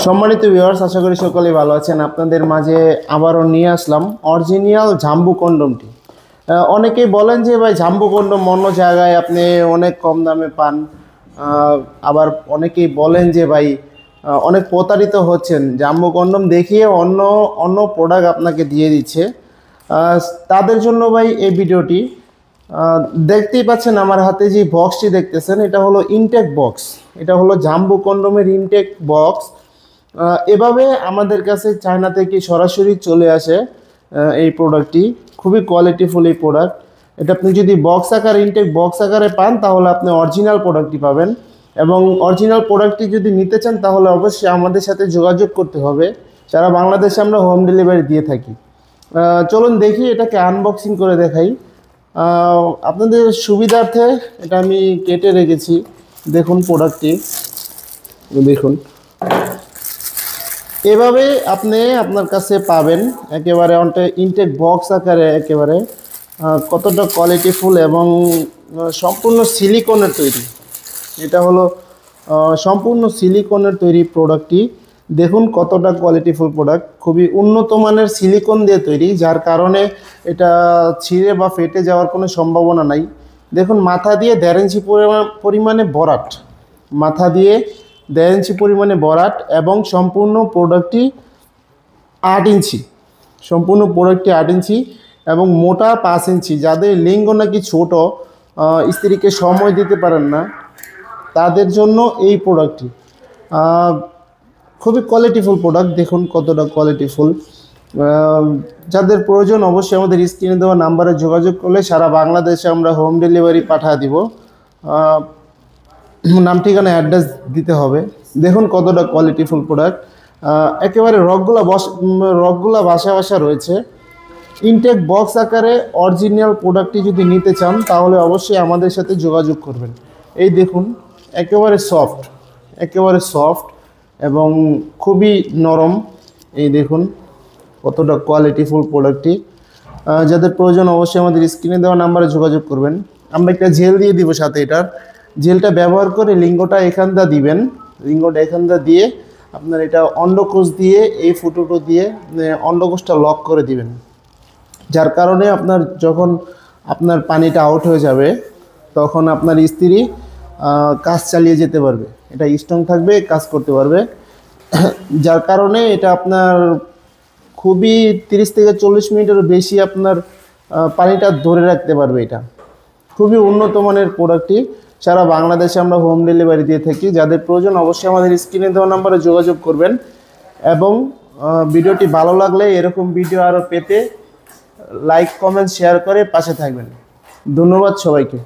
সম্মানিত ভিউয়ার্স, আশা করি সকলেই ভালো আছেন। আপনাদের মাঝে আবারও নিয়ে আসলাম অরিজিনাল জাম্বু কন্ডমটি। অনেকেই বলেন যে ভাই জাম্বু কন্ডম অন্য জায়গায় আপনি অনেক কম দামে পান। আবার অনেকেই বলেন যে ভাই অনেক প্রতারিত হচ্ছেন, জাম্বু কন্ডম দেখিয়ে অন্য অন্য প্রোডাক্ট আপনাকে দিয়ে দিচ্ছে। তাদের জন্য ভাই এই ভিডিওটি। দেখতেই পাচ্ছেন আমার হাতে যে বক্সটি দেখতেছেন, এটা হলো ইনটেক বক্স। এটা হলো জাম্বু কন্ডমের ইনটেক বক্স। এভাবে আমাদের কাছে চায়না থেকে সরাসরি চলে আসে এই প্রোডাক্টটি। খুবই কোয়ালিটিফুল এই প্রোডাক্ট। এটা আপনি যদি বক্স আকারে ইনটেক বক্স আকারে পান তাহলে আপনি অরিজিনাল প্রোডাক্টটি পাবেন। এবং অরিজিনাল প্রোডাক্টটি যদি নিতে চান তাহলে অবশ্যই আমাদের সাথে যোগাযোগ করতে হবে। সারা বাংলাদেশে আমরা হোম ডেলিভারি দিয়ে থাকি। চলুন দেখি এটাকে আনবক্সিং করে দেখাই। আপনাদের সুবিধার্থে এটা আমি কেটে রেখেছি। দেখুন প্রোডাক্টটি, দেখুন এভাবে আপনি আপনার কাছে পাবেন একেবারে ইনটেক বক্স আকারে। একেবারে কতটা কোয়ালিটিফুল এবং সম্পূর্ণ সিলিকনের তৈরি। এটা হলো সম্পূর্ণ সিলিকনের তৈরি প্রোডাক্টটি। দেখুন কতটা কোয়ালিটিফুল প্রোডাক্ট, খুবই উন্নত মানের সিলিকন দিয়ে তৈরি, যার কারণে এটা ছিঁড়ে বা ফেটে যাওয়ার কোনো সম্ভাবনা নাই। দেখুন মাথা দিয়ে 1.5 ইঞ্চি পরিমাণে ভরাট, মাথা দিয়ে 1.5 ইঞ্চি পরিমাণে ভরাট এবং সম্পূর্ণ প্রোডাক্টটি 8 ইঞ্চি, সম্পূর্ণ প্রোডাক্টটি 8 ইঞ্চি এবং মোটা 5 ইঞ্চি। যাদের লিঙ্গ নাকি ছোট, স্ত্রীকে সময় দিতে পারেন না, তাদের জন্য এই প্রোডাক্টটি খুবই কোয়ালিটিফুল প্রোডাক্ট। দেখুন কতটা কোয়ালিটিফুল। যাদের প্রয়োজন অবশ্যই আমাদের স্ক্রিনে দেওয়া নাম্বারে যোগাযোগ করলে সারা বাংলাদেশে আমরা হোম ডেলিভারি পাঠিয়ে দিব। নাম ঠিকানা অ্যাড্রেস দিতে হবে। দেখুন কতটা কোয়ালিটিফুল প্রোডাক্ট। একেবারে রকগুলা বাসা বাসা রয়েছে। ইনটেক বক্স আকারে অরিজিনাল প্রোডাক্টটি যদি নিতে চান তাহলে অবশ্যই আমাদের সাথে যোগাযোগ করবেন। এই দেখুন একেবারে সফট, একেবারে সফট এবং খুবই নরম। এই দেখুন কতটা কোয়ালিটিফুল প্রোডাক্টটি। যাদের প্রয়োজন অবশ্যই আমাদের স্ক্রিনে দেওয়া নাম্বারে যোগাযোগ করবেন। আমরা একটা জেল দিয়ে দিব সাথে। এটার জেলটা ব্যবহার করে লিঙ্গটা এখানটা দিবেন। লিঙ্গটা এখানটা দিয়ে আপনার এটা অন্ডকোষ দিয়ে এই ফুটোটো দিয়ে অন্ডকোষটা লক করে দিবেন, যার কারণে আপনার যখন আপনার পানিটা আউট হয়ে যাবে তখন আপনার স্ত্রী কাজ চালিয়ে যেতে পারবে। এটা স্ট্রং থাকবে, কাজ করতে পারবে। যার কারণে এটা আপনার খুবই 30 থেকে 40 মিনিটের বেশি আপনার পানিটা ধরে রাখতে পারবে। এটা খুবই উন্নত মানের প্রোডাক্টটি। সারা বাংলাদেশে আমরা হোম ডেলিভারি দিয়ে থাকি। যাদের প্রয়োজন অবশ্যই আমাদের স্ক্রিনে দেওয়া নাম্বারে যোগাযোগ করবেন। এবং ভিডিওটি ভালো লাগলে এরকম ভিডিও আরও পেতে লাইক কমেন্ট শেয়ার করে পাশে থাকবেন। ধন্যবাদ সবাইকে।